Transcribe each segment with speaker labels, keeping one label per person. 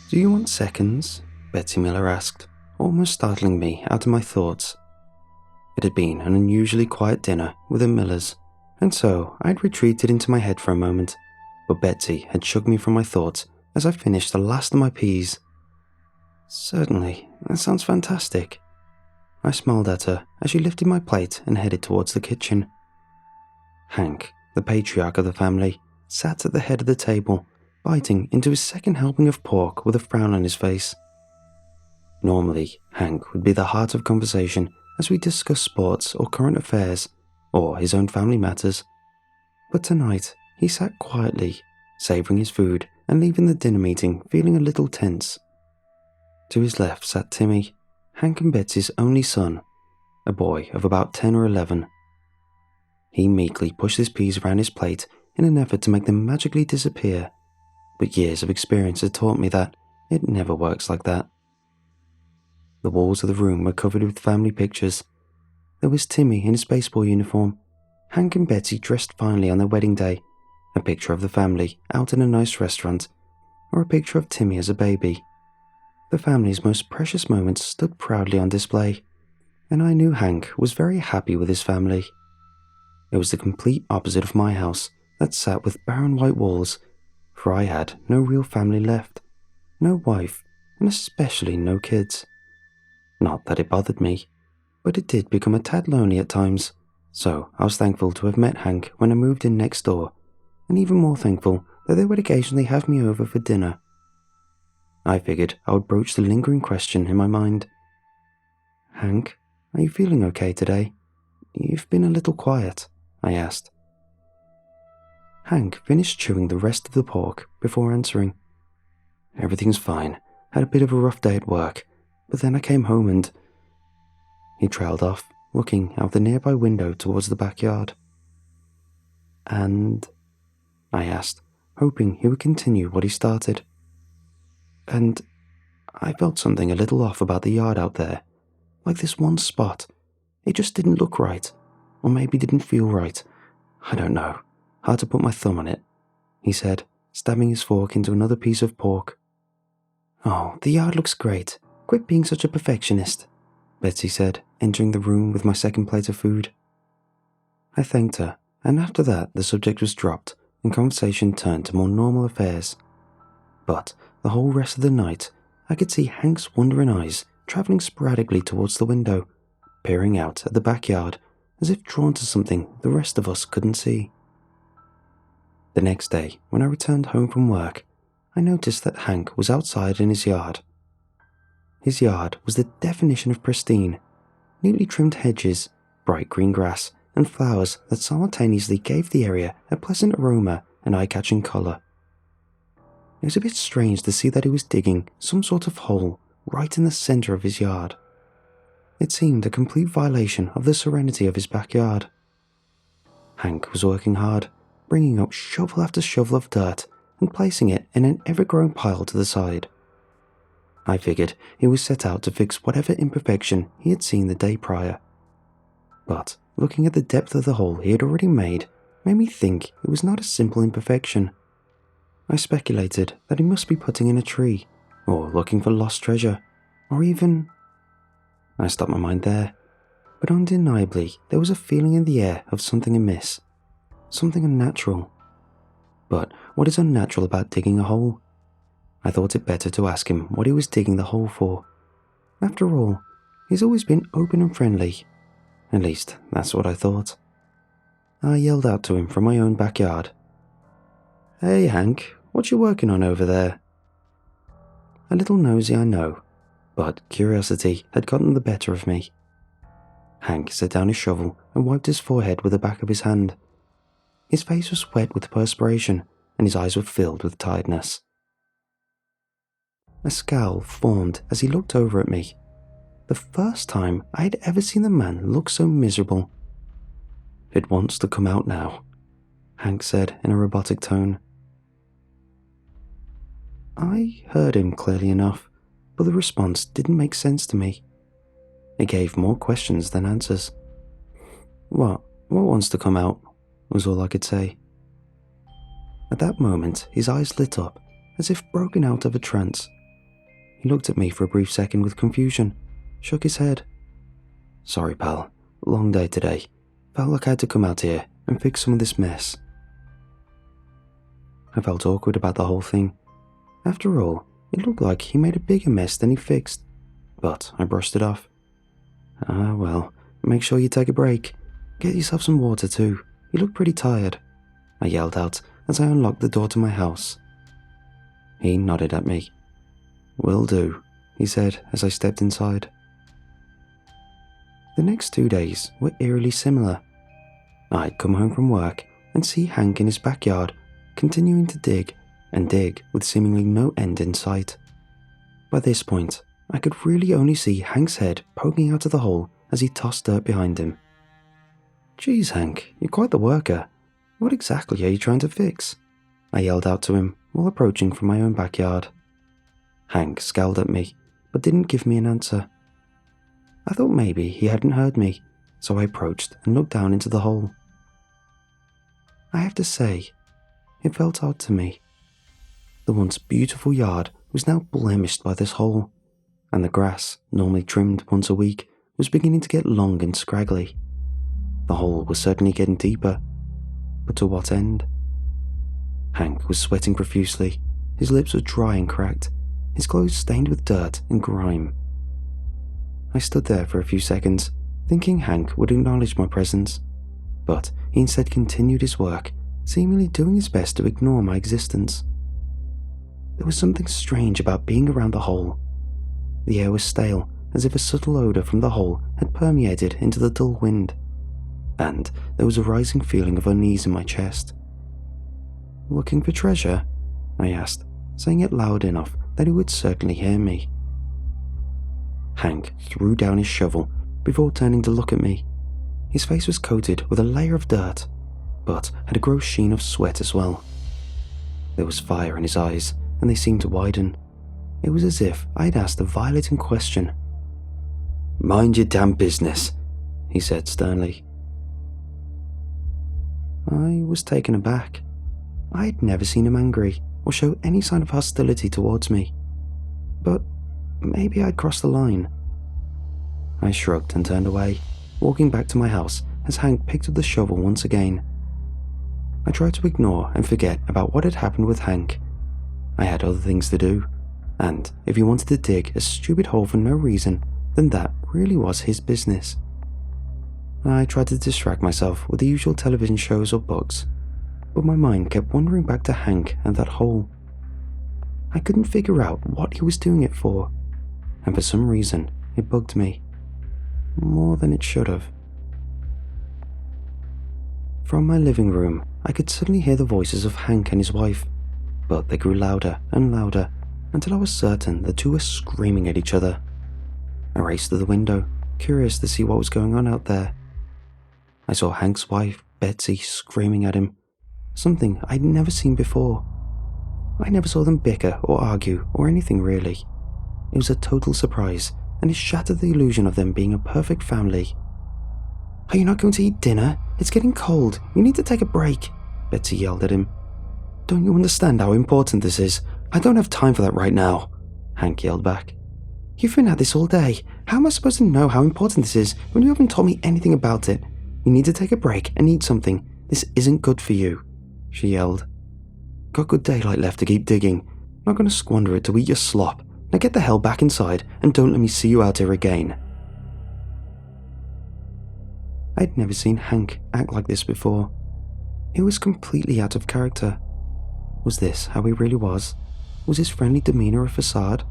Speaker 1: "Do you want seconds?" Betsy Miller asked, almost startling me out of my thoughts. It had been an unusually quiet dinner with the Millers, and so I had retreated into my head for a moment, but Betsy had shook me from my thoughts as I finished the last of my peas. "Certainly, that sounds fantastic." I smiled at her as she lifted my plate and headed towards the kitchen. Hank, the patriarch of the family, sat at the head of the table, biting into his second helping of pork with a frown on his face. Normally, Hank would be the heart of conversation as we discussed sports or current affairs, or his own family matters. But tonight, he sat quietly, savouring his food and leaving the dinner meeting feeling a little tense. To his left sat Timmy, Hank and Betsy's only son, a boy of about 10 or 11. He meekly pushed his peas around his plate in an effort to make them magically disappear, but years of experience had taught me that it never works like that. The walls of the room were covered with family pictures. There was Timmy in his baseball uniform, Hank and Betsy dressed finely on their wedding day, a picture of the family out in a nice restaurant, or a picture of Timmy as a baby. The family's most precious moments stood proudly on display, and I knew Hank was very happy with his family. It was the complete opposite of my house that sat with barren white walls, for I had no real family left, no wife, and especially no kids. Not that it bothered me, but it did become a tad lonely at times, so I was thankful to have met Hank when I moved in next door, and even more thankful that they would occasionally have me over for dinner. I figured I would broach the lingering question in my mind. "Hank, are you feeling okay today? You've been a little quiet," I asked. Hank finished chewing the rest of the pork before answering. "Everything's fine. Had a bit of a rough day at work, but then I came home and—" He trailed off, looking out the nearby window towards the backyard. "And?" I asked, hoping he would continue what he started. "And I felt something a little off about the yard out there, like this one spot. It just didn't look right, or maybe didn't feel right. I don't know. Hard to put my thumb on it," he said, stabbing his fork into another piece of pork. "Oh, the yard looks great. Quit being such a perfectionist," Betsy said, entering the room with my second plate of food. I thanked her, and after that the subject was dropped and conversation turned to more normal affairs. But the whole rest of the night, I could see Hank's wondering eyes travelling sporadically towards the window, peering out at the backyard as if drawn to something the rest of us couldn't see. The next day, when I returned home from work, I noticed that Hank was outside in his yard. His yard was the definition of pristine, neatly trimmed hedges, bright green grass, and flowers that simultaneously gave the area a pleasant aroma and eye-catching colour. It was a bit strange to see that he was digging some sort of hole right in the centre of his yard. It seemed a complete violation of the serenity of his backyard. Hank was working hard, bringing up shovel after shovel of dirt and placing it in an ever-growing pile to the side. I figured he was set out to fix whatever imperfection he had seen the day prior. But looking at the depth of the hole he had already made me think it was not a simple imperfection. I speculated that he must be putting in a tree, or looking for lost treasure, or even... I stopped my mind there, but undeniably there was a feeling in the air of something amiss, something unnatural. But what is unnatural about digging a hole? I thought it better to ask him what he was digging the hole for. After all, he's always been open and friendly. At least, that's what I thought. I yelled out to him from my own backyard. "Hey Hank, what you working on over there?" A little nosy, I know, but curiosity had gotten the better of me. Hank set down his shovel and wiped his forehead with the back of his hand. His face was wet with perspiration, and his eyes were filled with tiredness. A scowl formed as he looked over at me. The first time I had ever seen the man look so miserable. "It wants to come out now," Hank said in a robotic tone. I heard him clearly enough, but the response didn't make sense to me. It gave more questions than answers. What wants to come out?" was all I could say. At that moment, his eyes lit up, as if broken out of a trance, He looked at me for a brief second with confusion, shook his head. "Sorry, pal. Long day today. Felt like I had to come out here and fix some of this mess." I felt awkward about the whole thing. After all, it looked like he made a bigger mess than he fixed, but I brushed it off. "Ah, well, make sure you take a break. Get yourself some water too. You look pretty tired," I yelled out as I unlocked the door to my house. He nodded at me. "Will do," he said as I stepped inside. The next 2 days were eerily similar. I'd come home from work and see Hank in his backyard, continuing to dig and dig with seemingly no end in sight. By this point, I could really only see Hank's head poking out of the hole as he tossed dirt behind him. "Geez, Hank, you're quite the worker. What exactly are you trying to fix?" I yelled out to him while approaching from my own backyard. Hank scowled at me, but didn't give me an answer. I thought maybe he hadn't heard me, so I approached and looked down into the hole. I have to say, it felt odd to me. The once beautiful yard was now blemished by this hole, and the grass, normally trimmed once a week, was beginning to get long and scraggly. The hole was certainly getting deeper, but to what end? Hank was sweating profusely, his lips were dry and cracked, his clothes stained with dirt and grime. I stood there for a few seconds, thinking Hank would acknowledge my presence, but he instead continued his work, seemingly doing his best to ignore my existence. There was something strange about being around the hole. The air was stale, as if a subtle odour from the hole had permeated into the dull wind, and there was a rising feeling of unease in my chest. "Looking for treasure?" I asked, saying it loud enough that he would certainly hear me. Hank threw down his shovel before turning to look at me. His face was coated with a layer of dirt, but had a gross sheen of sweat as well. There was fire in his eyes, and they seemed to widen. It was as if I had asked a violating question. "Mind your damn business," he said sternly. I was taken aback. I had never seen him angry or show any sign of hostility towards me. But maybe I'd crossed the line. I shrugged and turned away, walking back to my house as Hank picked up the shovel once again. I tried to ignore and forget about what had happened with Hank. I had other things to do, and if he wanted to dig a stupid hole for no reason, then that really was his business. I tried to distract myself with the usual television shows or books, but my mind kept wandering back to Hank and that hole. I couldn't figure out what he was doing it for, and for some reason it bugged me, more than it should have. From my living room, I could suddenly hear the voices of Hank and his wife, but they grew louder and louder until I was certain the two were screaming at each other. I raced to the window, curious to see what was going on out there. I saw Hank's wife, Betsy, screaming at him, something I'd never seen before. I never saw them bicker or argue or anything really. It was a total surprise, and it shattered the illusion of them being a perfect family. "Are you not going to eat dinner? It's getting cold. You need to take a break," Betsy yelled at him. "Don't you understand how important this is? I don't have time for that right now," Hank yelled back. "You've been at this all day. How am I supposed to know how important this is when you haven't told me anything about it? You need to take a break and eat something. This isn't good for you," she yelled. "Got good daylight left to keep digging. Not going to squander it to eat your slop. Now get the hell back inside and don't let me see you out here again." I'd never seen Hank act like this before. It was completely out of character. Was this how he really was? Was his friendly demeanor a facade?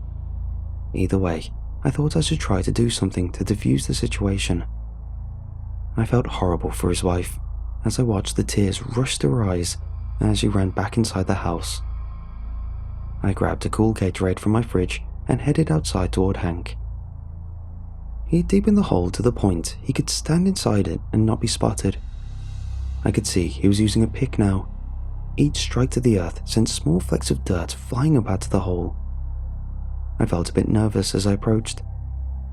Speaker 1: Either way, I thought I should try to do something to defuse the situation. I felt horrible for his wife as I watched the tears rush to her eyes as she ran back inside the house. I grabbed a cool Gatorade from my fridge and headed outside toward Hank. He had deepened the hole to the point he could stand inside it and not be spotted. I could see he was using a pick now. Each strike to the earth sent small flecks of dirt flying up out of the hole. I felt a bit nervous as I approached.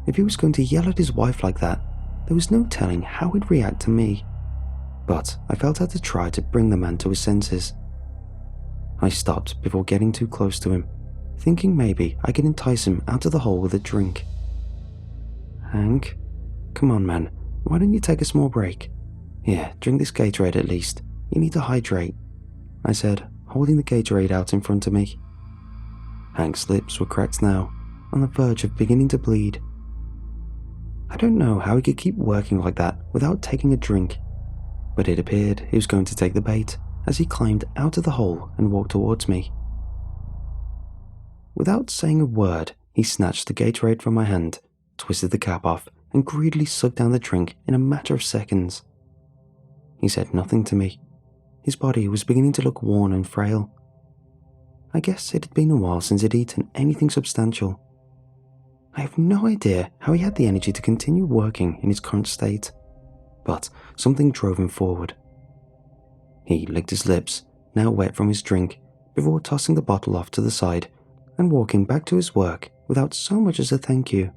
Speaker 1: If he was going to yell at his wife like that, there was no telling how he'd react to me. But I felt I had to try to bring the man to his senses. I stopped before getting too close to him, thinking maybe I could entice him out of the hole with a drink. "Hank, come on man, why don't you take a small break? Here, drink this Gatorade at least. You need to hydrate," I said, holding the Gatorade out in front of me. Hank's lips were cracked now, on the verge of beginning to bleed. I don't know how he could keep working like that without taking a drink, but it appeared he was going to take the bait as he climbed out of the hole and walked towards me. Without saying a word, he snatched the Gatorade from my hand, twisted the cap off, and greedily sucked down the drink in a matter of seconds. He said nothing to me. His body was beginning to look worn and frail. I guess it had been a while since he'd eaten anything substantial. I have no idea how he had the energy to continue working in his current state, but something drove him forward. He licked his lips, now wet from his drink, before tossing the bottle off to the side and walking back to his work without so much as a thank you.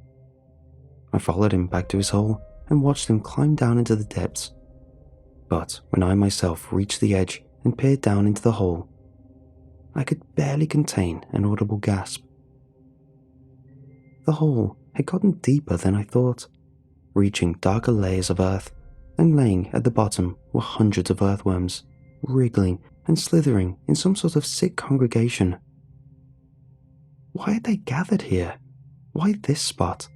Speaker 1: I followed him back to his hole and watched him climb down into the depths. But when I myself reached the edge and peered down into the hole, I could barely contain an audible gasp. The hole had gotten deeper than I thought, reaching darker layers of earth, and laying at the bottom were hundreds of earthworms, wriggling and slithering in some sort of sick congregation. Why had they gathered here? Why this spot?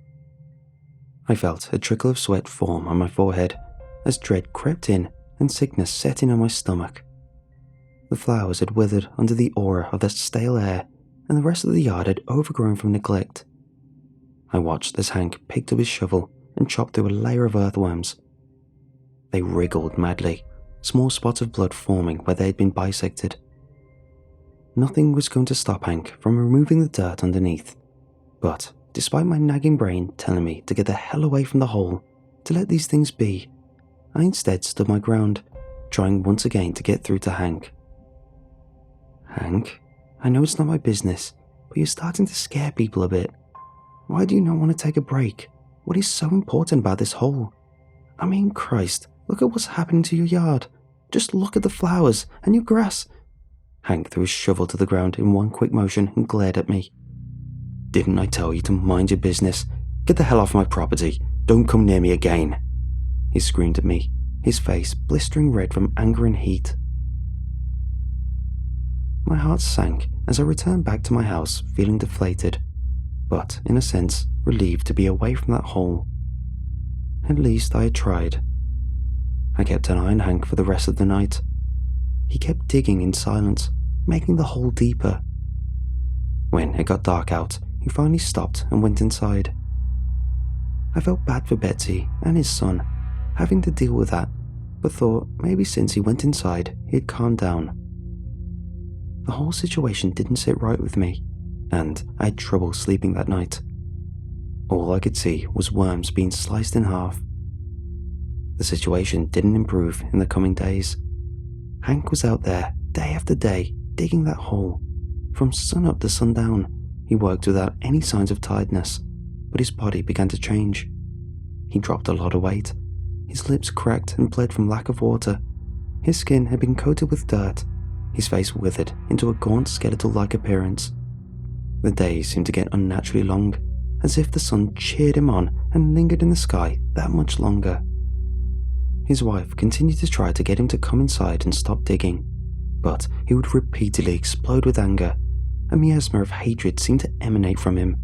Speaker 1: I felt a trickle of sweat form on my forehead as dread crept in and sickness set in on my stomach. The flowers had withered under the aura of that stale air, and the rest of the yard had overgrown from neglect. I watched as Hank picked up his shovel and chopped through a layer of earthworms. They wriggled madly, small spots of blood forming where they had been bisected. Nothing was going to stop Hank from removing the dirt underneath, but despite my nagging brain telling me to get the hell away from the hole, to let these things be, I instead stood my ground, trying once again to get through to Hank. "Hank, I know it's not my business, but you're starting to scare people a bit. Why do you not want to take a break? What is so important about this hole? I mean, Christ, look at what's happening to your yard. Just look at the flowers and your grass." Hank threw his shovel to the ground in one quick motion and glared at me. "Didn't I tell you to mind your business? Get the hell off my property. Don't come near me again," he screamed at me, his face blistering red from anger and heat. My heart sank as I returned back to my house feeling deflated, but in a sense relieved to be away from that hole. At least I had tried. I kept an eye on Hank for the rest of the night. He kept digging in silence, making the hole deeper. When it got dark out, he finally stopped and went inside. I felt bad for Betsy and his son, having to deal with that, but thought maybe since he went inside, he'd calmed down. The whole situation didn't sit right with me, and I had trouble sleeping that night. All I could see was worms being sliced in half. The situation didn't improve in the coming days. Hank was out there, day after day, digging that hole. From sunup to sundown, he worked without any signs of tiredness, but his body began to change. He dropped a lot of weight. His lips cracked and bled from lack of water. His skin had been coated with dirt. His face withered into a gaunt skeletal-like appearance. The days seemed to get unnaturally long, as if the sun cheered him on and lingered in the sky that much longer. His wife continued to try to get him to come inside and stop digging, but he would repeatedly explode with anger. A miasma of hatred seemed to emanate from him.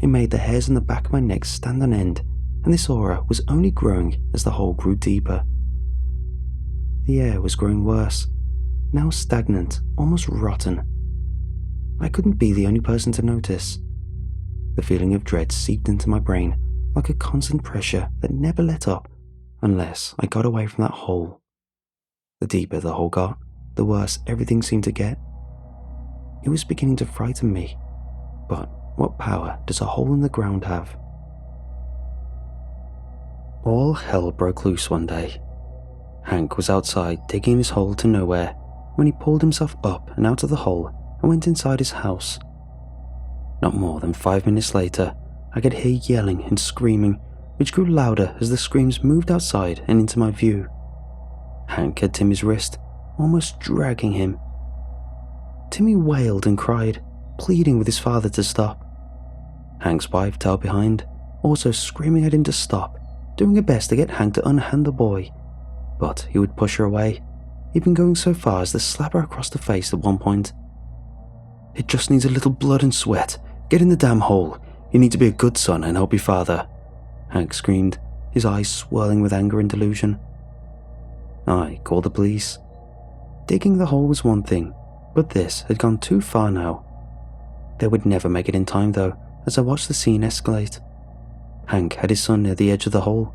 Speaker 1: It made the hairs on the back of my neck stand on end, and this aura was only growing as the hole grew deeper. The air was growing worse, now stagnant, almost rotten. I couldn't be the only person to notice. The feeling of dread seeped into my brain like a constant pressure that never let up unless I got away from that hole. The deeper the hole got, the worse everything seemed to get. It was beginning to frighten me, but what power does a hole in the ground have? All hell broke loose one day. Hank was outside digging his hole to nowhere when he pulled himself up and out of the hole and went inside his house. Not more than 5 minutes later, I could hear yelling and screaming, which grew louder as the screams moved outside and into my view. Hank had Timmy's wrist, almost dragging him. Timmy wailed and cried, pleading with his father to stop. Hank's wife tailed behind, also screaming at him to stop, doing her best to get Hank to unhand the boy, but he would push her away, even going so far as to slap her across the face at one point. "It just needs a little blood and sweat. Get in the damn hole. You need to be a good son and help your father," Hank screamed, his eyes swirling with anger and delusion. I called the police. Digging the hole was one thing, but this had gone too far now. They would never make it in time though, as I watched the scene escalate. Hank had his son near the edge of the hole.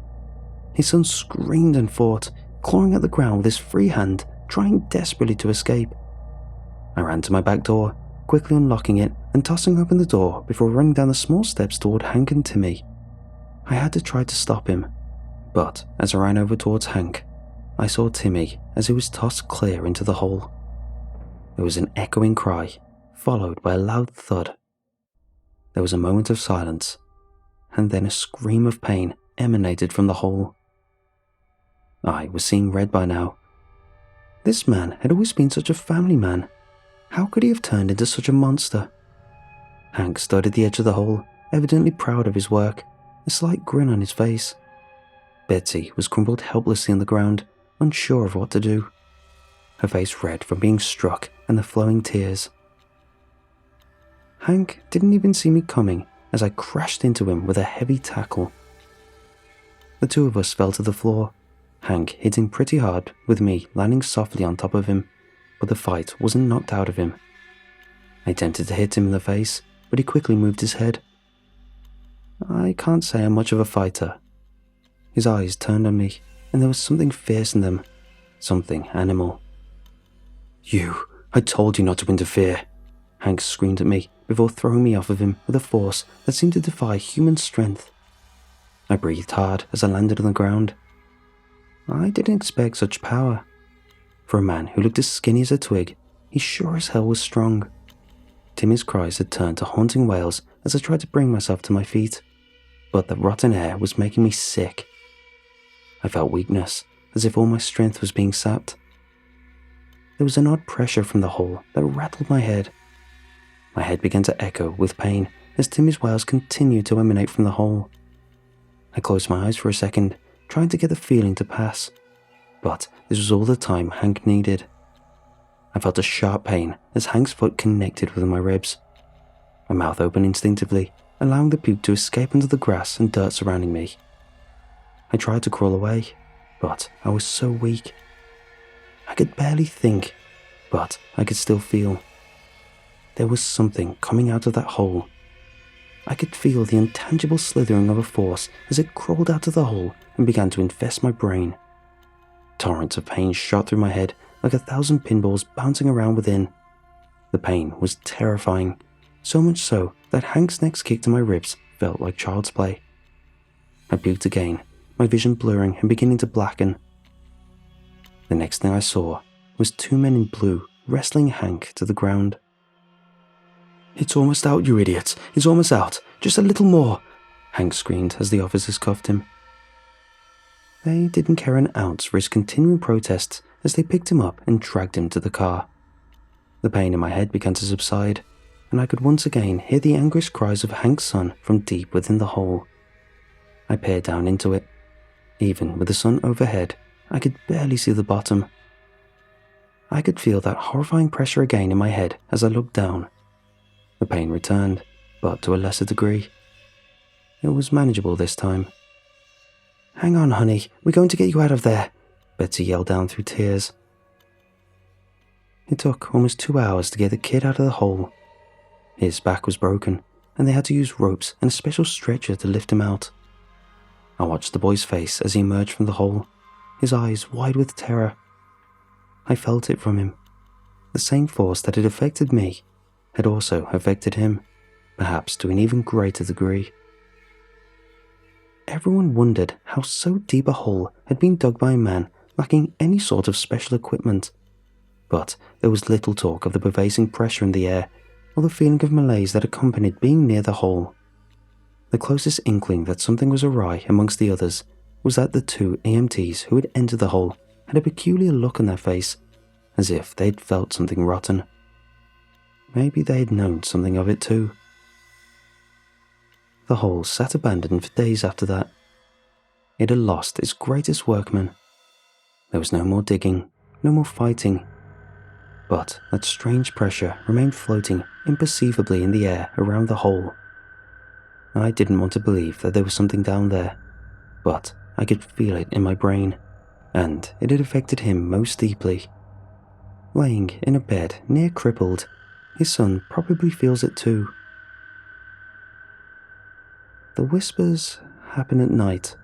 Speaker 1: His son screamed and fought, clawing at the ground with his free hand, trying desperately to escape. I ran to my back door, quickly unlocking it and tossing open the door before running down the small steps toward Hank and Timmy. I had to try to stop him, but as I ran over towards Hank, I saw Timmy as he was tossed clear into the hole. There was an echoing cry, followed by a loud thud. There was a moment of silence, and then a scream of pain emanated from the hole. I was seeing red by now. This man had always been such a family man. How could he have turned into such a monster? Hank stood at the edge of the hole, evidently proud of his work, a slight grin on his face. Betsy was crumpled helplessly on the ground, unsure of what to do, her face red from being struck and the flowing tears. Hank didn't even see me coming as I crashed into him with a heavy tackle. The two of us fell to the floor, Hank hitting pretty hard with me landing softly on top of him, but the fight wasn't knocked out of him. I attempted to hit him in the face, but he quickly moved his head. I can't say I'm much of a fighter. His eyes turned on me, and there was something fierce in them, something animal. I told you not to interfere," Hank screamed at me before throwing me off of him with a force that seemed to defy human strength. I breathed hard as I landed on the ground. I didn't expect such power. For a man who looked as skinny as a twig, he sure as hell was strong. Timmy's cries had turned to haunting wails as I tried to bring myself to my feet, but the rotten air was making me sick. I felt weakness, as if all my strength was being sapped. There was an odd pressure from the hole that rattled my head. My head began to echo with pain as Timmy's wails continued to emanate from the hole. I closed my eyes for a second, trying to get the feeling to pass, but this was all the time Hank needed. I felt a sharp pain as Hank's foot connected with my ribs. My mouth opened instinctively, allowing the puke to escape into the grass and dirt surrounding me. I tried to crawl away, but I was so weak. I could barely think, but I could still feel. There was something coming out of that hole. I could feel the intangible slithering of a force as it crawled out of the hole and began to infest my brain. Torrents of pain shot through my head like 1,000 pinballs bouncing around within. The pain was terrifying, so much so that Hank's next kick to my ribs felt like child's play. I puked again, my vision blurring and beginning to blacken. The next thing I saw was 2 men in blue wrestling Hank to the ground. "It's almost out, you idiots. It's almost out. Just a little more," Hank screamed as the officers cuffed him. They didn't care an ounce for his continuing protests as they picked him up and dragged him to the car. The pain in my head began to subside, and I could once again hear the anguished cries of Hank's son from deep within the hole. I peered down into it. Even with the sun overhead, I could barely see the bottom. I could feel that horrifying pressure again in my head as I looked down. The pain returned, but to a lesser degree. It was manageable this time. "Hang on, honey, we're going to get you out of there," Betsy yelled down through tears. It took almost 2 hours to get the kid out of the hole. His back was broken, and they had to use ropes and a special stretcher to lift him out. I watched the boy's face as he emerged from the hole, his eyes wide with terror. I felt it from him. The same force that had affected me had also affected him, perhaps to an even greater degree. Everyone wondered how so deep a hole had been dug by a man lacking any sort of special equipment, but there was little talk of the pervasive pressure in the air or the feeling of malaise that accompanied being near the hole. The closest inkling that something was awry amongst the others was that the 2 EMTs who had entered the hole had a peculiar look on their face, as if they had felt something rotten. maybe they had known something of it too. The hole sat abandoned for days after that. It had lost its greatest workman. There was no more digging, no more fighting. But that strange pressure remained floating imperceivably in the air around the hole. I didn't want to believe that there was something down there, but I could feel it in my brain, and it had affected him most deeply. Laying in a bed near crippled, his son probably feels it too. The whispers happen at night.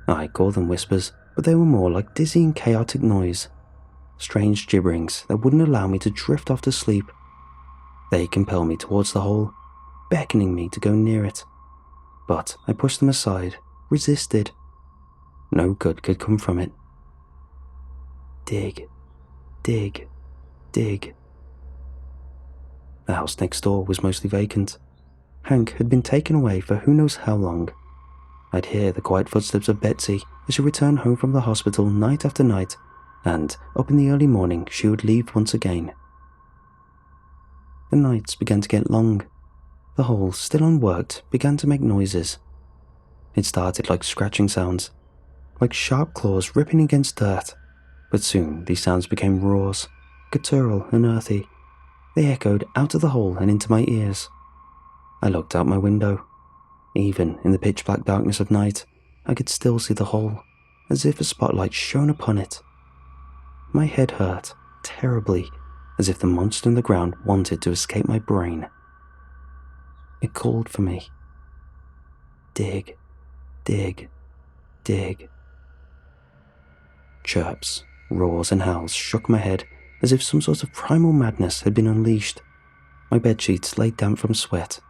Speaker 1: I call them whispers, but they were more like dizzying chaotic noise. Strange gibberings that wouldn't allow me to drift off to sleep. They compel me towards the hole, beckoning me to go near it. But I pushed them aside, resisted. No good could come from it. Dig, dig, dig. The house next door was mostly vacant. Hank had been taken away for who knows how long. I'd hear the quiet footsteps of Betsy as she returned home from the hospital night after night, and up in the early morning she would leave once again. The nights began to get long. The hole, still unworked, began to make noises. It started like scratching sounds, like sharp claws ripping against dirt, but soon these sounds became roars, guttural and earthy. They echoed out of the hole and into my ears. I looked out my window. Even in the pitch-black darkness of night, I could still see the hole, as if a spotlight shone upon it. My head hurt, terribly, as if the monster in the ground wanted to escape my brain. It called for me. Dig, dig, dig. Chirps, roars and howls shook my head as if some sort of primal madness had been unleashed. My bedsheets lay damp from sweat.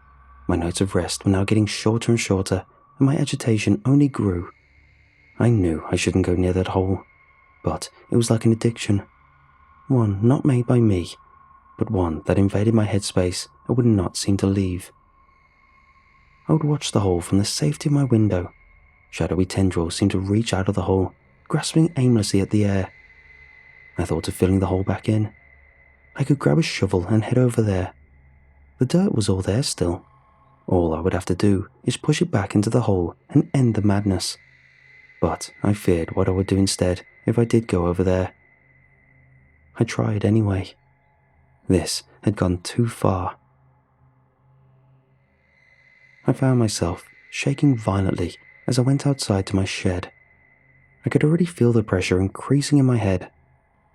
Speaker 1: My nights of rest were now getting shorter and shorter, and my agitation only grew. I knew I shouldn't go near that hole, but it was like an addiction. One not made by me, but one that invaded my headspace and would not seem to leave. I would watch the hole from the safety of my window. Shadowy tendrils seemed to reach out of the hole, grasping aimlessly at the air. I thought of filling the hole back in. I could grab a shovel and head over there. The dirt was all there still. All I would have to do is push it back into the hole and end the madness. But I feared what I would do instead if I did go over there. I tried anyway. This had gone too far. I found myself shaking violently as I went outside to my shed. I could already feel the pressure increasing in my head.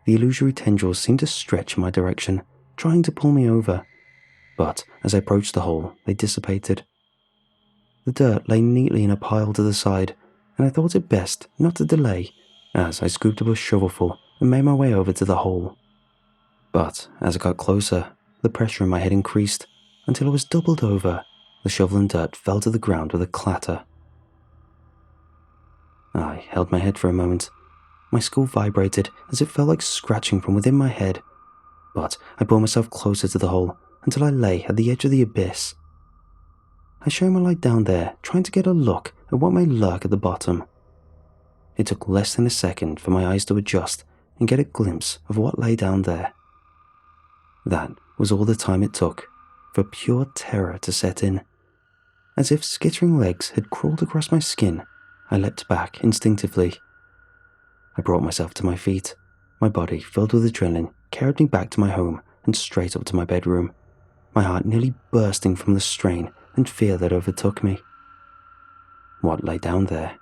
Speaker 1: The illusory tendrils seemed to stretch in my direction, trying to pull me over. But as I approached the hole, they dissipated. The dirt lay neatly in a pile to the side, and I thought it best not to delay as I scooped up a shovelful and made my way over to the hole. But as I got closer, the pressure in my head increased until I was doubled over. The shovel and dirt fell to the ground with a clatter. I held my head for a moment. My skull vibrated as it felt like scratching from within my head, but I brought myself closer to the hole until I lay at the edge of the abyss. I shone my light down there, trying to get a look at what may lurk at the bottom. It took less than a second for my eyes to adjust and get a glimpse of what lay down there. That was all the time it took for pure terror to set in. As if skittering legs had crawled across my skin, I leapt back instinctively. I brought myself to my feet. My body, filled with adrenaline, carried me back to my home and straight up to my bedroom, my heart nearly bursting from the strain and fear that overtook me. What lay down there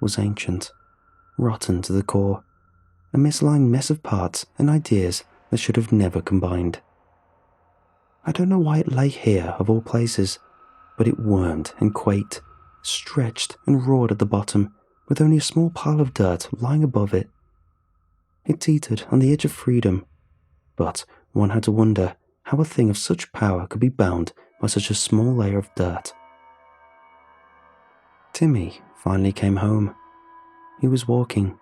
Speaker 1: was ancient, rotten to the core, a misaligned mess of parts and ideas that should have never combined. I don't know why it lay here of all places, but it wormed and quaked, stretched and roared at the bottom, with only a small pile of dirt lying above it. It teetered on the edge of freedom, but one had to wonder how a thing of such power could be bound by such a small layer of dirt. Timmy finally came home. He was walking.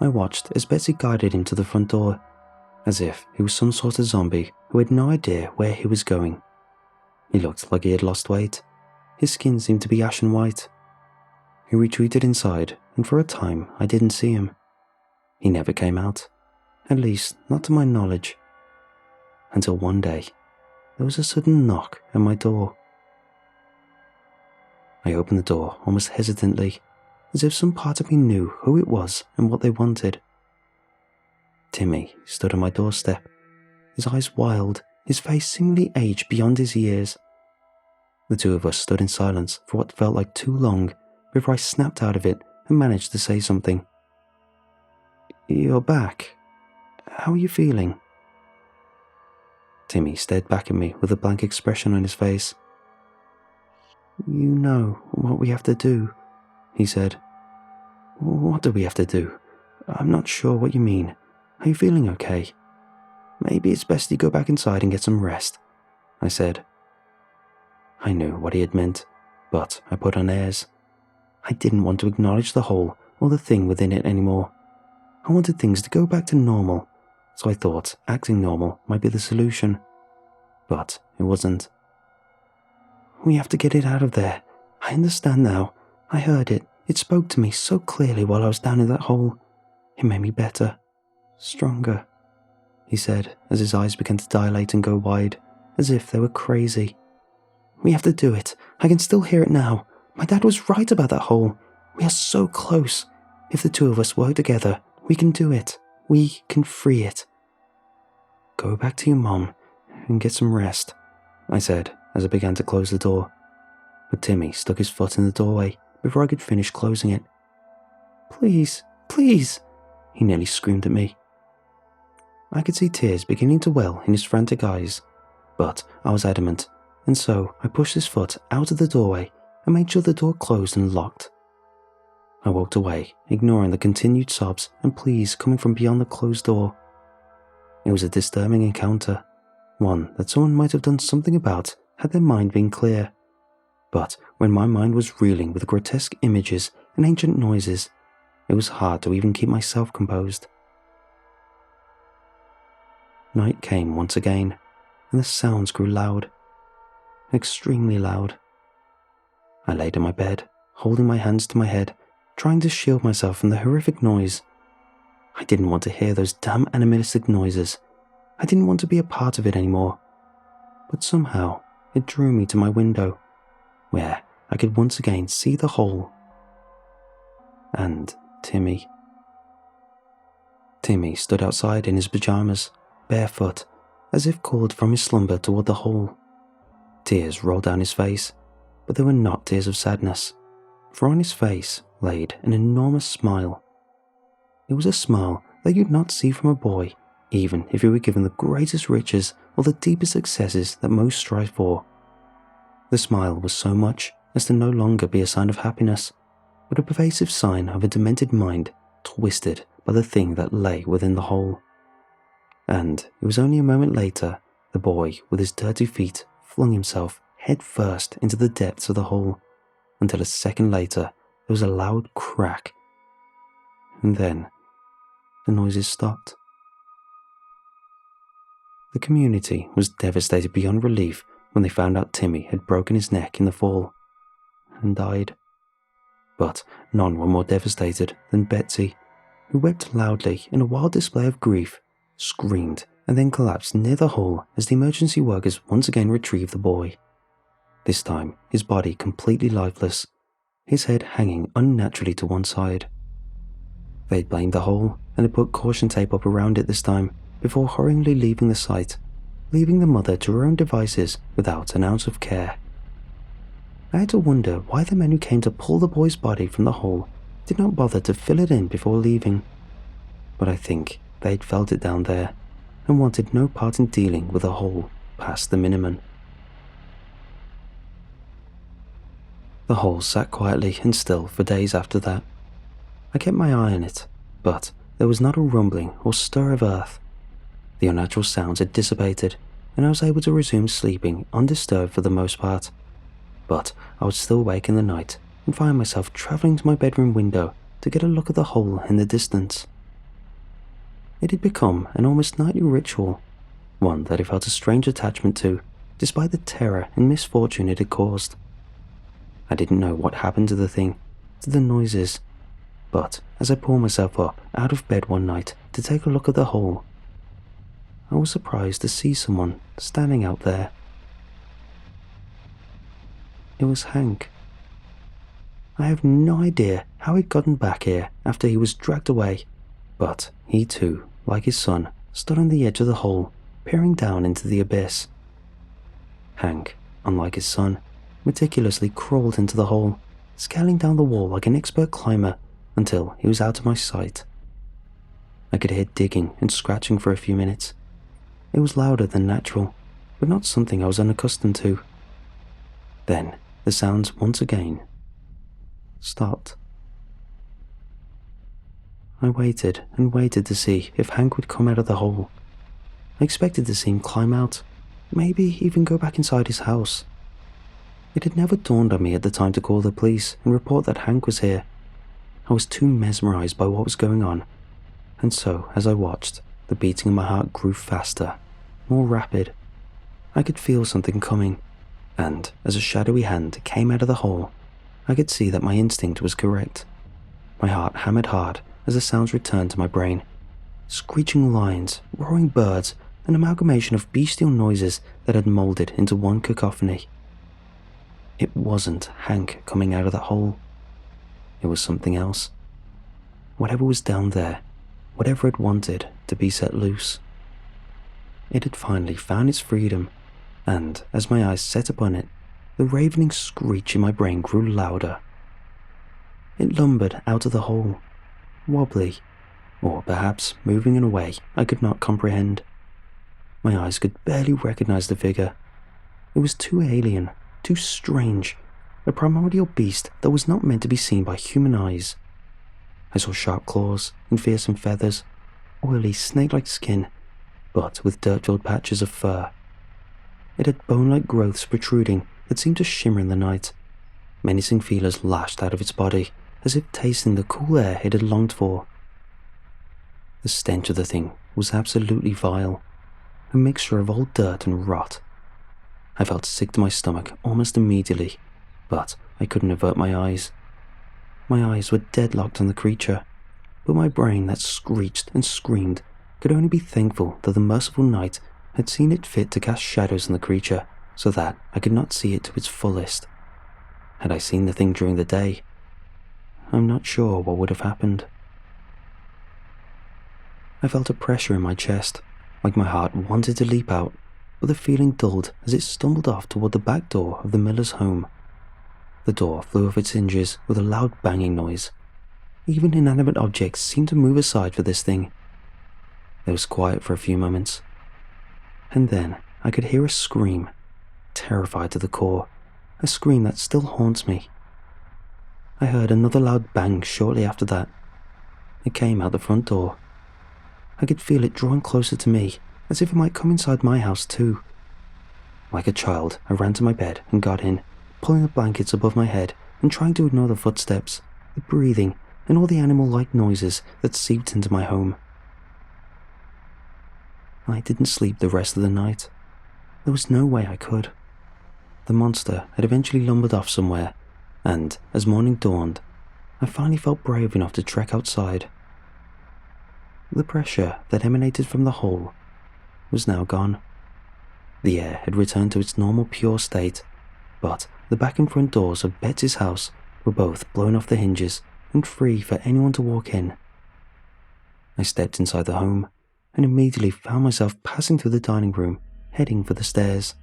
Speaker 1: I watched as Betsy guided him to the front door, as if he was some sort of zombie who had no idea where he was going. He looked like he had lost weight. His skin seemed to be ashen white. He retreated inside, and for a time I didn't see him. He never came out, at least not to my knowledge. Until one day, there was a sudden knock at my door. I opened the door almost hesitantly, as if some part of me knew who it was and what they wanted. Timmy stood on my doorstep, his eyes wild, his face seemingly aged beyond his years. The two of us stood in silence for what felt like too long before I snapped out of it and managed to say something. "You're back. How are you feeling?" Timmy stared back at me with a blank expression on his face. "You know what we have to do," he said. "What do we have to do? I'm not sure what you mean. Are you feeling okay? Maybe it's best you go back inside and get some rest," I said. I knew what he had meant, but I put on airs. I didn't want to acknowledge the hole or the thing within it anymore. I wanted things to go back to normal, so I thought acting normal might be the solution. But it wasn't. "We have to get it out of there. I understand now. I heard it. It spoke to me so clearly while I was down in that hole. It made me better, stronger," he said as his eyes began to dilate and go wide, as if they were crazy. "We have to do it. I can still hear it now. My dad was right about that hole. We are so close. If the two of us work together, we can do it. We can free it." "Go back to your mom and get some rest," I said as I began to close the door. But Timmy stuck his foot in the doorway before I could finish closing it. "Please, please," he nearly screamed at me. I could see tears beginning to well in his frantic eyes, but I was adamant, and so I pushed his foot out of the doorway and made sure the door closed and locked. I walked away, ignoring the continued sobs and pleas coming from beyond the closed door. It was a disturbing encounter, one that someone might have done something about had their mind been clear. But when my mind was reeling with grotesque images and ancient noises, it was hard to even keep myself composed. Night came once again, and the sounds grew loud. Extremely loud. I laid in my bed, holding my hands to my head, trying to shield myself from the horrific noise. I didn't want to hear those damn animalistic noises. I didn't want to be a part of it anymore. But somehow, it drew me to my window, where I could once again see the hole. And Timmy. Timmy stood outside in his pajamas, barefoot, as if called from his slumber toward the hole. Tears rolled down his face, but they were not tears of sadness, for on his face laid an enormous smile. It was a smile that you'd not see from a boy, even if he were given the greatest riches or the deepest successes that most strive for. The smile was so much as to no longer be a sign of happiness, but a pervasive sign of a demented mind twisted by the thing that lay within the hole. And it was only a moment later the boy with his dirty feet flung himself head first into the depths of the hole, until a second later there was a loud crack. And then the noises stopped. The community was devastated beyond relief when they found out Timmy had broken his neck in the fall and died. But none were more devastated than Betsy, who wept loudly in a wild display of grief, screamed, and then collapsed near the hole as the emergency workers once again retrieved the boy. This time, his body completely lifeless, his head hanging unnaturally to one side. They'd blamed the hole and had put caution tape up around it this time before hurriedly leaving the site, leaving the mother to her own devices without an ounce of care. I had to wonder why the men who came to pull the boy's body from the hole did not bother to fill it in before leaving. But I think they'd felt it down there and wanted no part in dealing with a hole past the minimum. The hole sat quietly and still for days after that. I kept my eye on it, but there was not a rumbling or stir of earth. The unnatural sounds had dissipated, and I was able to resume sleeping undisturbed for the most part. But I would still wake in the night and find myself travelling to my bedroom window to get a look at the hole in the distance. It had become an almost nightly ritual, one that I felt a strange attachment to, despite the terror and misfortune it had caused. I didn't know what happened to the thing, to the noises, but as I pulled myself up out of bed one night to take a look at the hole, I was surprised to see someone standing out there, It was Hank. I have no idea how he'd gotten back here after he was dragged away, but he too, like his son, stood on the edge of the hole, peering down into the abyss. Hank, unlike his son, meticulously crawled into the hole, scaling down the wall like an expert climber until he was out of my sight. I could hear digging and scratching for a few minutes. It was louder than natural, but not something I was unaccustomed to. Then the sounds once again stopped. I waited and waited to see if Hank would come out of the hole. I expected to see him climb out, maybe even go back inside his house. It had never dawned on me at the time to call the police and report that Hank was here. I was too mesmerized by what was going on, and so as I watched, the beating of my heart grew faster, more rapid. I could feel something coming, and as a shadowy hand came out of the hole, I could see that my instinct was correct. My heart hammered hard as the sounds returned to my brain. Screeching lions, roaring birds, an amalgamation of bestial noises that had molded into one cacophony. It wasn't Hank coming out of that hole. It was something else. Whatever was down there, whatever it wanted to be set loose. It had finally found its freedom, and as my eyes set upon it, the ravening screech in my brain grew louder. It lumbered out of the hole, wobbly, or perhaps moving in a way I could not comprehend. My eyes could barely recognize the figure. It was too alien, too strange, a primordial beast that was not meant to be seen by human eyes. I saw sharp claws and fearsome feathers, oily snake-like skin, but with dirt-filled patches of fur. It had bone-like growths protruding that seemed to shimmer in the night. Menacing feelers lashed out of its body, as if tasting the cool air it had longed for. The stench of the thing was absolutely vile, a mixture of old dirt and rot. I felt sick to my stomach almost immediately, but I couldn't avert my eyes. My eyes were deadlocked on the creature, but my brain that screeched and screamed could only be thankful that the merciful night had seen it fit to cast shadows on the creature so that I could not see it to its fullest. Had I seen the thing during the day, I'm not sure what would have happened. I felt a pressure in my chest, like my heart wanted to leap out, but the feeling dulled as it stumbled off toward the back door of the miller's home. The door flew off its hinges with a loud banging noise. Even inanimate objects seemed to move aside for this thing. There was quiet for a few moments, and then I could hear a scream, terrified to the core, a scream that still haunts me. I heard another loud bang shortly after that. It came out the front door. I could feel it drawing closer to me, as if it might come inside my house too. Like a child, I ran to my bed and got in, pulling the blankets above my head and trying to ignore the footsteps, the breathing, and all the animal-like noises that seeped into my home. I didn't sleep the rest of the night. There was no way I could. The monster had eventually lumbered off somewhere, and as morning dawned, I finally felt brave enough to trek outside. The pressure that emanated from the hole was now gone. The air had returned to its normal pure state, but the back and front doors of Betsy's house were both blown off the hinges and free for anyone to walk in. I stepped inside the home and immediately found myself passing through the dining room, heading for the stairs.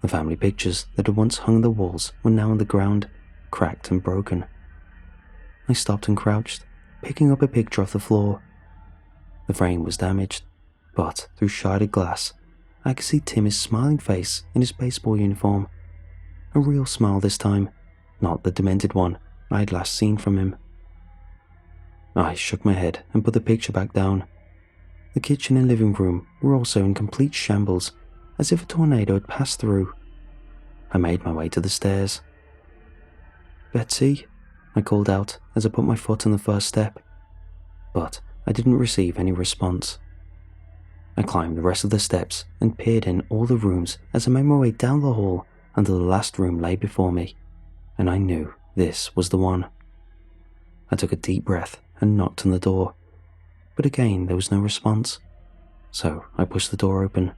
Speaker 1: The family pictures that had once hung on the walls were now on the ground, cracked and broken. I stopped and crouched, picking up a picture off the floor. The frame was damaged, but through sharded glass, I could see Timmy's smiling face in his baseball uniform. A real smile this time, not the demented one I had last seen from him. I shook my head and put the picture back down. The kitchen and living room were also in complete shambles, as if a tornado had passed through. I made my way to the stairs. "Betsy," I called out as I put my foot on the first step, but I didn't receive any response. I climbed the rest of the steps and peered in all the rooms as I made my way down the hall until the last room lay before me, and I knew this was the one. I took a deep breath and knocked on the door, but again there was no response, so I pushed the door open.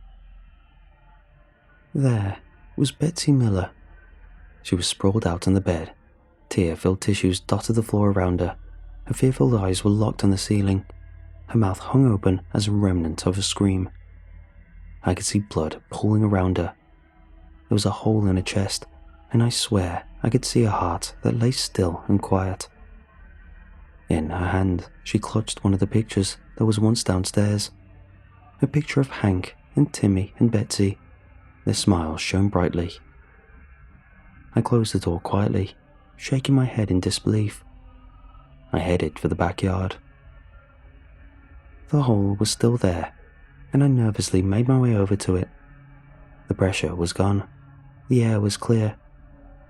Speaker 1: There was Betsy Miller. She was sprawled out on the bed. Tear-filled tissues dotted the floor around her. Her fearful eyes were locked on the ceiling. Her mouth hung open as a remnant of a scream. I could see blood pooling around her. There was a hole in her chest, and I swear I could see a heart that lay still and quiet. In her hand, she clutched one of the pictures that was once downstairs. A picture of Hank and Timmy and Betsy. Their smiles shone brightly. I closed the door quietly, shaking my head in disbelief. I headed for the backyard. The hole was still there, and I nervously made my way over to it. The pressure was gone. The air was clear.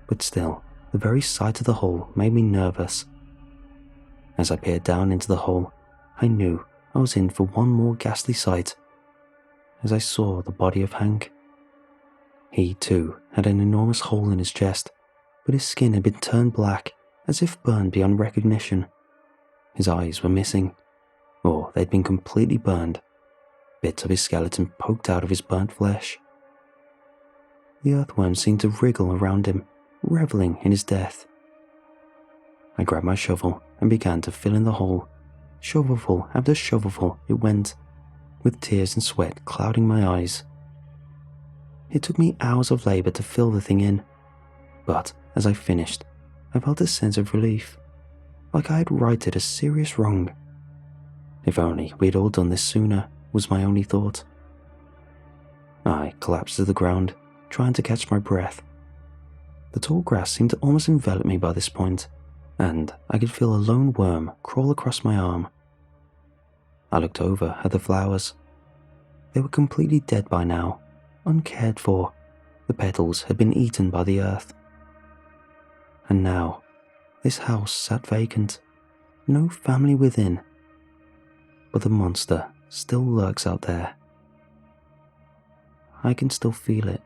Speaker 1: But still, the very sight of the hole made me nervous. As I peered down into the hole, I knew I was in for one more ghastly sight. As I saw the body of Hank. He, too, had an enormous hole in his chest, but his skin had been turned black, as if burned beyond recognition. His eyes were missing, or they'd been completely burned. Bits of his skeleton poked out of his burnt flesh. The earthworm seemed to wriggle around him, reveling in his death. I grabbed my shovel and began to fill in the hole. Shovelful after shovelful it went, with tears and sweat clouding my eyes. It took me hours of labor to fill the thing in, but as I finished, I felt a sense of relief, like I had righted a serious wrong. If only we had all done this sooner, was my only thought. I collapsed to the ground, trying to catch my breath. The tall grass seemed to almost envelop me by this point, and I could feel a lone worm crawl across my arm. I looked over at the flowers. They were completely dead by now, uncared for. The petals had been eaten by the earth. And now, this house sat vacant, no family within. But the monster still lurks out there. I can still feel it.